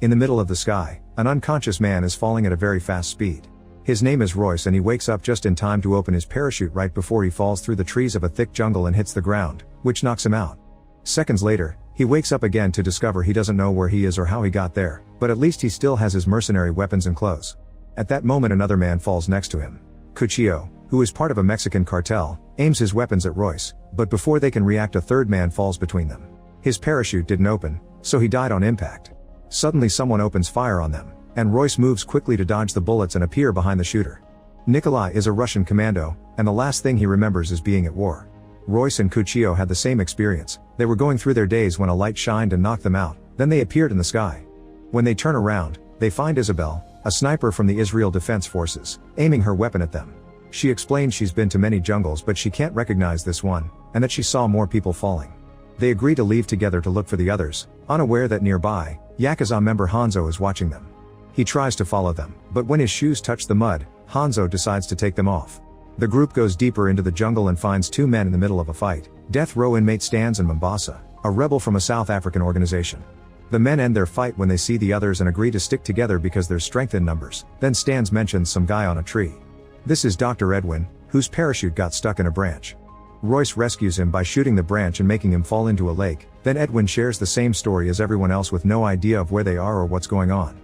In the middle of the sky, an unconscious man is falling at a very fast speed. His name is Royce and he wakes up just in time to open his parachute right before he falls through the trees of a thick jungle and hits the ground, which knocks him out. Seconds later, he wakes up again to discover he doesn't know where he is or how he got there, but at least he still has his mercenary weapons and clothes. At that moment another man falls next to him. Cuchillo, who is part of a Mexican cartel, aims his weapons at Royce, but before they can react a third man falls between them. His parachute didn't open, so he died on impact. Suddenly someone opens fire on them, and Royce moves quickly to dodge the bullets and appear behind the shooter. Nikolai is a Russian commando, and the last thing he remembers is being at war. Royce and Cuchillo had the same experience. They were going through their days when a light shined and knocked them out, then they appeared in the sky. When they turn around, they find Isabel, a sniper from the Israel Defense Forces, aiming her weapon at them. She explains she's been to many jungles but she can't recognize this one, and that she saw more people falling. They agree to leave together to look for the others, unaware that nearby, Yakuza member Hanzo is watching them. He tries to follow them, but when his shoes touch the mud, Hanzo decides to take them off. The group goes deeper into the jungle and finds two men in the middle of a fight, death row inmate Stans and Mombasa, a rebel from a South African organization. The men end their fight when they see the others and agree to stick together because there's strength in numbers. Then Stans mentions some guy on a tree. This is Dr. Edwin, whose parachute got stuck in a branch. Royce rescues him by shooting the branch and making him fall into a lake. Then Edwin shares the same story as everyone else with no idea of where they are or what's going on.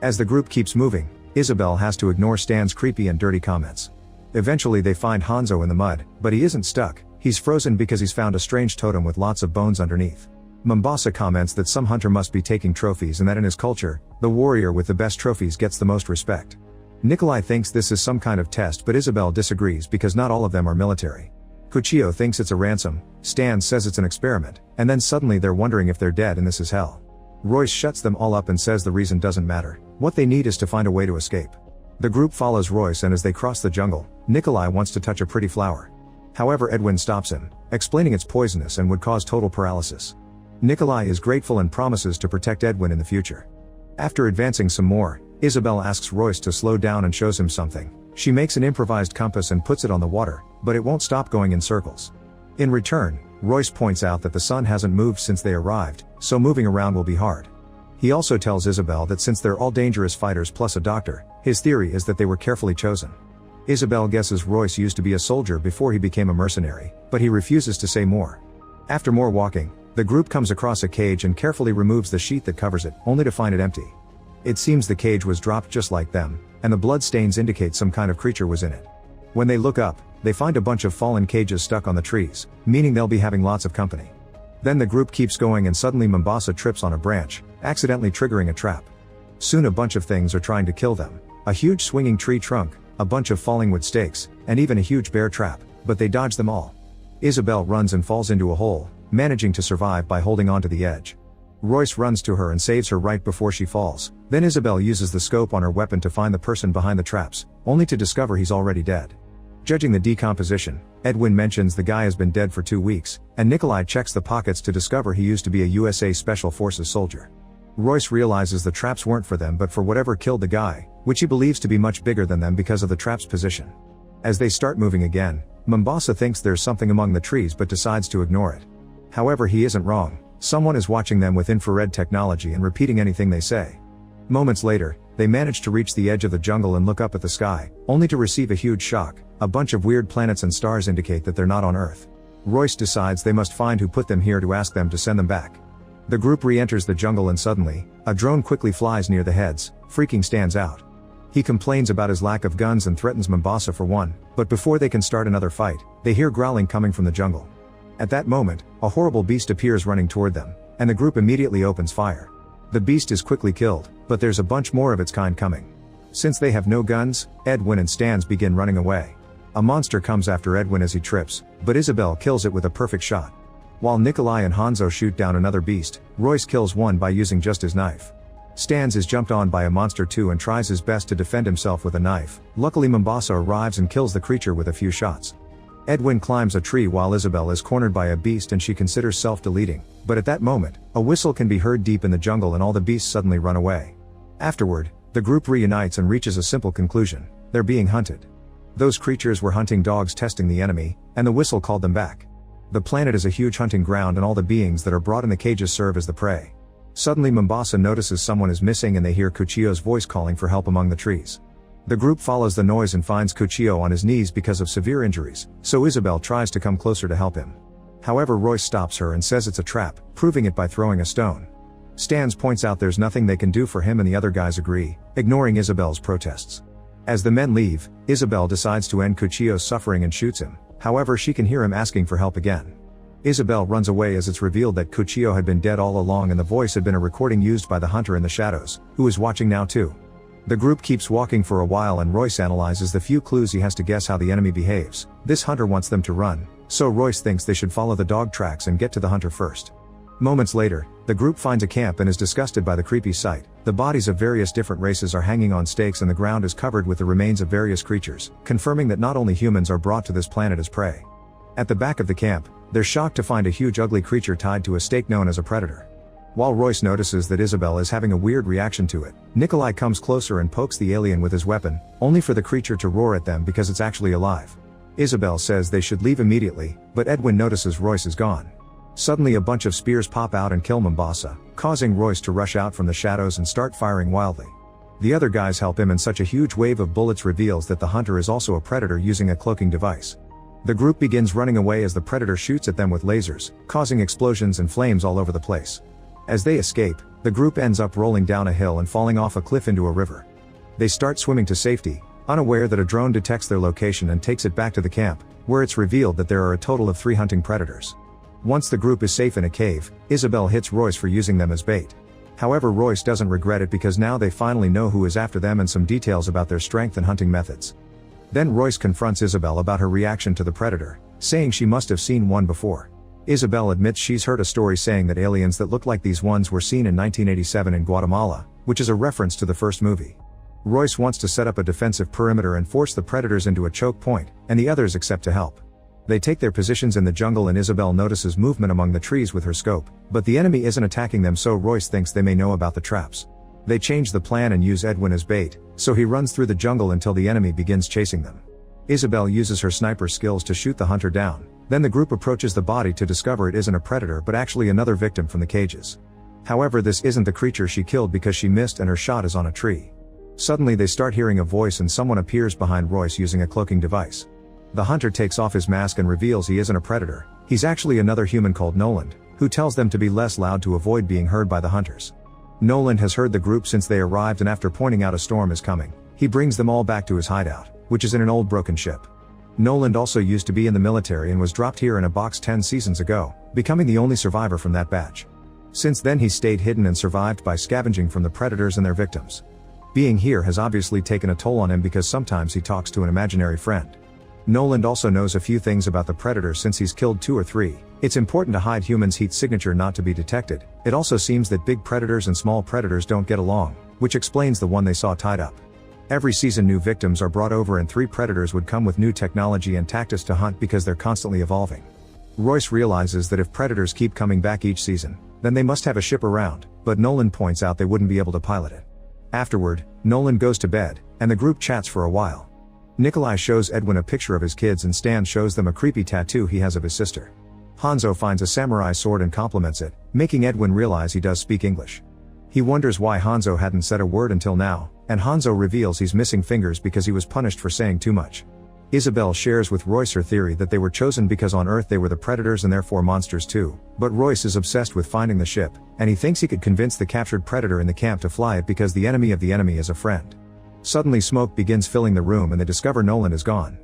As the group keeps moving, Isabel has to ignore Stan's creepy and dirty comments. Eventually they find Hanzo in the mud, but he isn't stuck, he's frozen because he's found a strange totem with lots of bones underneath. Mombasa comments that some hunter must be taking trophies and that in his culture, the warrior with the best trophies gets the most respect. Nikolai thinks this is some kind of test but Isabel disagrees because not all of them are military. Cuchillo thinks it's a ransom, Stan says it's an experiment, and then suddenly they're wondering if they're dead and this is hell. Royce shuts them all up and says the reason doesn't matter, what they need is to find a way to escape. The group follows Royce and as they cross the jungle, Nikolai wants to touch a pretty flower. However Edwin stops him, explaining it's poisonous and would cause total paralysis. Nikolai is grateful and promises to protect Edwin in the future. After advancing some more, Isabel asks Royce to slow down and shows him something. She makes an improvised compass and puts it on the water, but it won't stop going in circles. In return, Royce points out that the sun hasn't moved since they arrived, so moving around will be hard. He also tells Isabel that since they're all dangerous fighters plus a doctor, his theory is that they were carefully chosen. Isabel guesses Royce used to be a soldier before he became a mercenary, but he refuses to say more. After more walking, the group comes across a cage and carefully removes the sheet that covers it, only to find it empty. It seems the cage was dropped just like them, and the blood stains indicate some kind of creature was in it. When they look up, they find a bunch of fallen cages stuck on the trees, meaning they'll be having lots of company. Then the group keeps going and suddenly Mombasa trips on a branch, accidentally triggering a trap. Soon a bunch of things are trying to kill them, a huge swinging tree trunk, a bunch of falling wood stakes, and even a huge bear trap, but they dodge them all. Isabel runs and falls into a hole, managing to survive by holding onto the edge. Royce runs to her and saves her right before she falls, then Isabel uses the scope on her weapon to find the person behind the traps, only to discover he's already dead. Judging the decomposition, Edwin mentions the guy has been dead for 2 weeks, and Nikolai checks the pockets to discover he used to be a USA Special Forces soldier. Royce realizes the traps weren't for them but for whatever killed the guy, which he believes to be much bigger than them because of the trap's position. As they start moving again, Mombasa thinks there's something among the trees but decides to ignore it. However, he isn't wrong. Someone is watching them with infrared technology and repeating anything they say. Moments later, they manage to reach the edge of the jungle and look up at the sky, only to receive a huge shock. A bunch of weird planets and stars indicate that they're not on Earth. Royce decides they must find who put them here to ask them to send them back. The group re-enters the jungle and suddenly, a drone quickly flies near the heads, freaking Stans out. He complains about his lack of guns and threatens Mombasa for one, but before they can start another fight, they hear growling coming from the jungle. At that moment, a horrible beast appears running toward them, and the group immediately opens fire. The beast is quickly killed, but there's a bunch more of its kind coming. Since they have no guns, Edwin and Stans begin running away. A monster comes after Edwin as he trips, but Isabel kills it with a perfect shot. While Nikolai and Hanzo shoot down another beast, Royce kills one by using just his knife. Stans is jumped on by a monster too and tries his best to defend himself with a knife. Luckily Mombasa arrives and kills the creature with a few shots. Edwin climbs a tree while Isabel is cornered by a beast and she considers self-deleting, but at that moment, a whistle can be heard deep in the jungle and all the beasts suddenly run away. Afterward, the group reunites and reaches a simple conclusion: they're being hunted. Those creatures were hunting dogs testing the enemy, and the whistle called them back. The planet is a huge hunting ground and all the beings that are brought in the cages serve as the prey. Suddenly Mombasa notices someone is missing and they hear Cuchillo's voice calling for help among the trees. The group follows the noise and finds Cuchillo on his knees because of severe injuries, so Isabel tries to come closer to help him. However, Royce stops her and says it's a trap, proving it by throwing a stone. Stans points out there's nothing they can do for him and the other guys agree, ignoring Isabel's protests. As the men leave, Isabel decides to end Cuchillo's suffering and shoots him, however she can hear him asking for help again. Isabel runs away as it's revealed that Cuchillo had been dead all along and the voice had been a recording used by the hunter in the shadows, who is watching now too. The group keeps walking for a while and Royce analyzes the few clues he has to guess how the enemy behaves. This hunter wants them to run, so Royce thinks they should follow the dog tracks and get to the hunter first. Moments later, the group finds a camp and is disgusted by the creepy sight. The bodies of various different races are hanging on stakes and the ground is covered with the remains of various creatures, confirming that not only humans are brought to this planet as prey. At the back of the camp, they're shocked to find a huge ugly creature tied to a stake known as a predator. While Royce notices that Isabel is having a weird reaction to it, Nikolai comes closer and pokes the alien with his weapon, only for the creature to roar at them because it's actually alive. Isabel says they should leave immediately, but Edwin notices Royce is gone. Suddenly a bunch of spears pop out and kill Mombasa, causing Royce to rush out from the shadows and start firing wildly. The other guys help him and such a huge wave of bullets reveals that the hunter is also a predator using a cloaking device. The group begins running away as the predator shoots at them with lasers, causing explosions and flames all over the place. As they escape, the group ends up rolling down a hill and falling off a cliff into a river. They start swimming to safety, unaware that a drone detects their location and takes it back to the camp, where it's revealed that there are a total of 3 hunting predators. Once the group is safe in a cave, Isabel hits Royce for using them as bait. However, Royce doesn't regret it because now they finally know who is after them and some details about their strength and hunting methods. Then Royce confronts Isabel about her reaction to the predator, saying she must have seen one before. Isabel admits she's heard a story saying that aliens that look like these ones were seen in 1987 in Guatemala, which is a reference to the first movie. Royce wants to set up a defensive perimeter and force the predators into a choke point, and the others accept to help. They take their positions in the jungle and Isabel notices movement among the trees with her scope, but the enemy isn't attacking them, so Royce thinks they may know about the traps. They change the plan and use Edwin as bait, so he runs through the jungle until the enemy begins chasing them. Isabel uses her sniper skills to shoot the hunter down, then the group approaches the body to discover it isn't a predator but actually another victim from the cages. However, this isn't the creature she killed because she missed and her shot is on a tree. Suddenly they start hearing a voice and someone appears behind Royce using a cloaking device. The hunter takes off his mask and reveals he isn't a predator, he's actually another human called Noland, who tells them to be less loud to avoid being heard by the hunters. Noland has heard the group since they arrived and after pointing out a storm is coming, he brings them all back to his hideout, which is in an old broken ship. Noland also used to be in the military and was dropped here in a box 10 seasons ago, becoming the only survivor from that batch. Since then he stayed hidden and survived by scavenging from the predators and their victims. Being here has obviously taken a toll on him because sometimes he talks to an imaginary friend. Noland also knows a few things about the predators since he's killed 2 or 3. It's important to hide humans' heat signature not to be detected. It also seems that big predators and small predators don't get along, which explains the one they saw tied up. Every season new victims are brought over and 3 predators would come with new technology and tactics to hunt because they're constantly evolving. Royce realizes that if predators keep coming back each season, then they must have a ship around, but Noland points out they wouldn't be able to pilot it. Afterward, Noland goes to bed, and the group chats for a while. Nikolai shows Edwin a picture of his kids and Stan shows them a creepy tattoo he has of his sister. Hanzo finds a samurai sword and compliments it, making Edwin realize he does speak English. He wonders why Hanzo hadn't said a word until now, and Hanzo reveals he's missing fingers because he was punished for saying too much. Isabel shares with Royce her theory that they were chosen because on Earth they were the predators and therefore monsters too, but Royce is obsessed with finding the ship, and he thinks he could convince the captured predator in the camp to fly it because the enemy of the enemy is a friend. Suddenly smoke begins filling the room and they discover Noland is gone.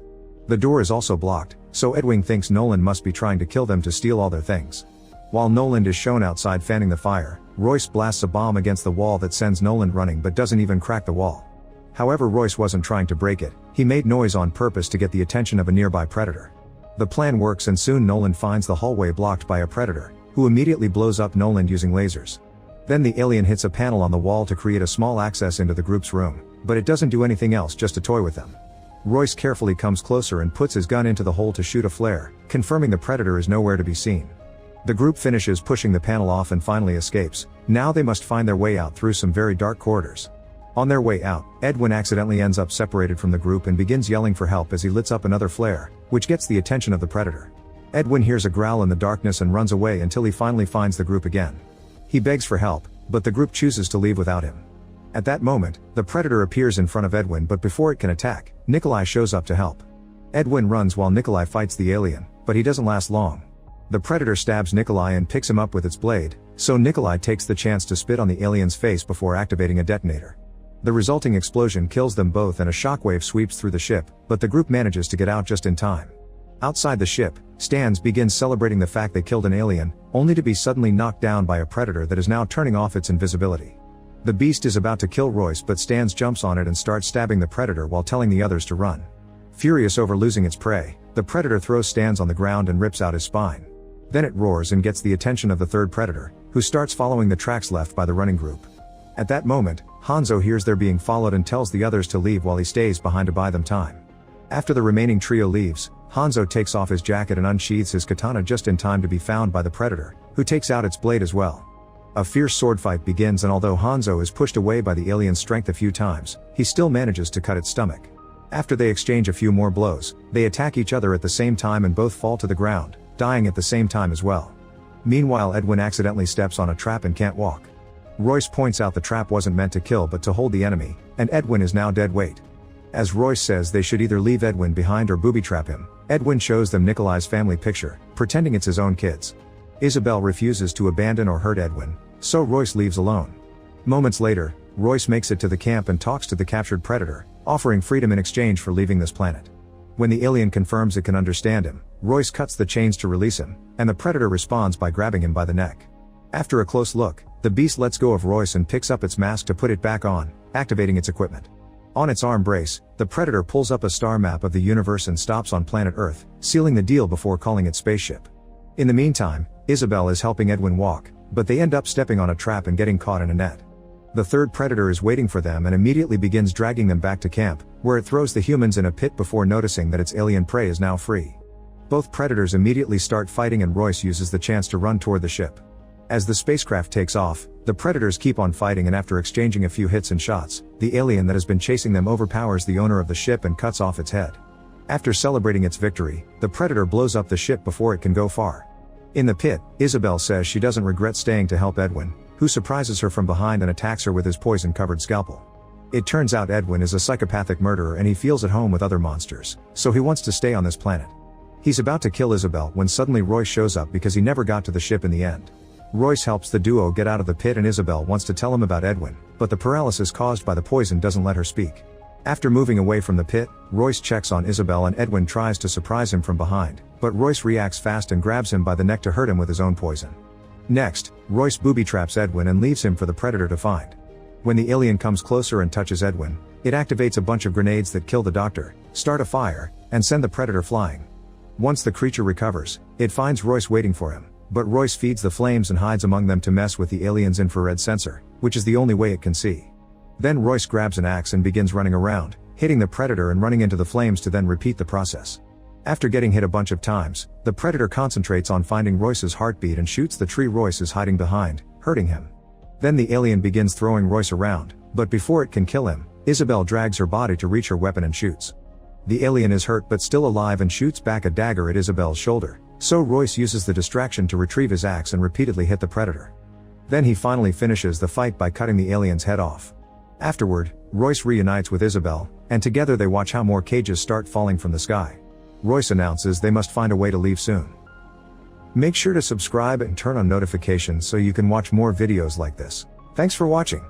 The door is also blocked, so Edwin thinks Noland must be trying to kill them to steal all their things. While Noland is shown outside fanning the fire, Royce blasts a bomb against the wall that sends Noland running but doesn't even crack the wall. However, Royce wasn't trying to break it, he made noise on purpose to get the attention of a nearby predator. The plan works and soon Noland finds the hallway blocked by a predator, who immediately blows up Noland using lasers. Then the alien hits a panel on the wall to create a small access into the group's room, but it doesn't do anything else, just to toy with them. Royce carefully comes closer and puts his gun into the hole to shoot a flare, confirming the predator is nowhere to be seen. The group finishes pushing the panel off and finally escapes. Now they must find their way out through some very dark corridors. On their way out, Edwin accidentally ends up separated from the group and begins yelling for help as he lights up another flare, which gets the attention of the predator. Edwin hears a growl in the darkness and runs away until he finally finds the group again. He begs for help, but the group chooses to leave without him. At that moment, the Predator appears in front of Edwin, but before it can attack, Nikolai shows up to help. Edwin runs while Nikolai fights the alien, but he doesn't last long. The Predator stabs Nikolai and picks him up with its blade, so Nikolai takes the chance to spit on the alien's face before activating a detonator. The resulting explosion kills them both and a shockwave sweeps through the ship, but the group manages to get out just in time. Outside the ship, Stans begins celebrating the fact they killed an alien, only to be suddenly knocked down by a Predator that is now turning off its invisibility. The beast is about to kill Royce, but Stans jumps on it and starts stabbing the Predator while telling the others to run. Furious over losing its prey, the Predator throws Stans on the ground and rips out his spine. Then it roars and gets the attention of the third Predator, who starts following the tracks left by the running group. At that moment, Hanzo hears they're being followed and tells the others to leave while he stays behind to buy them time. After the remaining trio leaves, Hanzo takes off his jacket and unsheathes his katana just in time to be found by the Predator, who takes out its blade as well. A fierce sword fight begins, and although Hanzo is pushed away by the alien's strength a few times, he still manages to cut its stomach. After they exchange a few more blows, they attack each other at the same time and both fall to the ground, dying at the same time as well. Meanwhile, Edwin accidentally steps on a trap and can't walk. Royce points out the trap wasn't meant to kill but to hold the enemy, and Edwin is now dead weight. As Royce says they should either leave Edwin behind or booby-trap him, Edwin shows them Nikolai's family picture, pretending it's his own kids. Isabel refuses to abandon or hurt Edwin, so Royce leaves alone. Moments later, Royce makes it to the camp and talks to the captured Predator, offering freedom in exchange for leaving this planet. When the alien confirms it can understand him, Royce cuts the chains to release him, and the Predator responds by grabbing him by the neck. After a close look, the beast lets go of Royce and picks up its mask to put it back on, activating its equipment. On its arm brace, the Predator pulls up a star map of the universe and stops on planet Earth, sealing the deal before calling it spaceship. In the meantime, Isabel is helping Edwin walk, but they end up stepping on a trap and getting caught in a net. The third Predator is waiting for them and immediately begins dragging them back to camp, where it throws the humans in a pit before noticing that its alien prey is now free. Both Predators immediately start fighting and Royce uses the chance to run toward the ship. As the spacecraft takes off, the Predators keep on fighting, and after exchanging a few hits and shots, the alien that has been chasing them overpowers the owner of the ship and cuts off its head. After celebrating its victory, the Predator blows up the ship before it can go far. In the pit, Isabel says she doesn't regret staying to help Edwin, who surprises her from behind and attacks her with his poison-covered scalpel. It turns out Edwin is a psychopathic murderer and he feels at home with other monsters, so he wants to stay on this planet. He's about to kill Isabel when suddenly Royce shows up because he never got to the ship in the end. Royce helps the duo get out of the pit and Isabel wants to tell him about Edwin, but the paralysis caused by the poison doesn't let her speak. After moving away from the pit, Royce checks on Isabel and Edwin tries to surprise him from behind, but Royce reacts fast and grabs him by the neck to hurt him with his own poison. Next, Royce booby-traps Edwin and leaves him for the Predator to find. When the alien comes closer and touches Edwin, it activates a bunch of grenades that kill the doctor, start a fire, and send the Predator flying. Once the creature recovers, it finds Royce waiting for him, but Royce feeds the flames and hides among them to mess with the alien's infrared sensor, which is the only way it can see. Then Royce grabs an axe and begins running around, hitting the Predator and running into the flames to then repeat the process. After getting hit a bunch of times, the Predator concentrates on finding Royce's heartbeat and shoots the tree Royce is hiding behind, hurting him. Then the alien begins throwing Royce around, but before it can kill him, Isabel drags her body to reach her weapon and shoots. The alien is hurt but still alive and shoots back a dagger at Isabel's shoulder, so Royce uses the distraction to retrieve his axe and repeatedly hit the Predator. Then he finally finishes the fight by cutting the alien's head off. Afterward, Royce reunites with Isabel, and together they watch how more cages start falling from the sky. Royce announces they must find a way to leave soon. Make sure to subscribe and turn on notifications so you can watch more videos like this. Thanks for watching.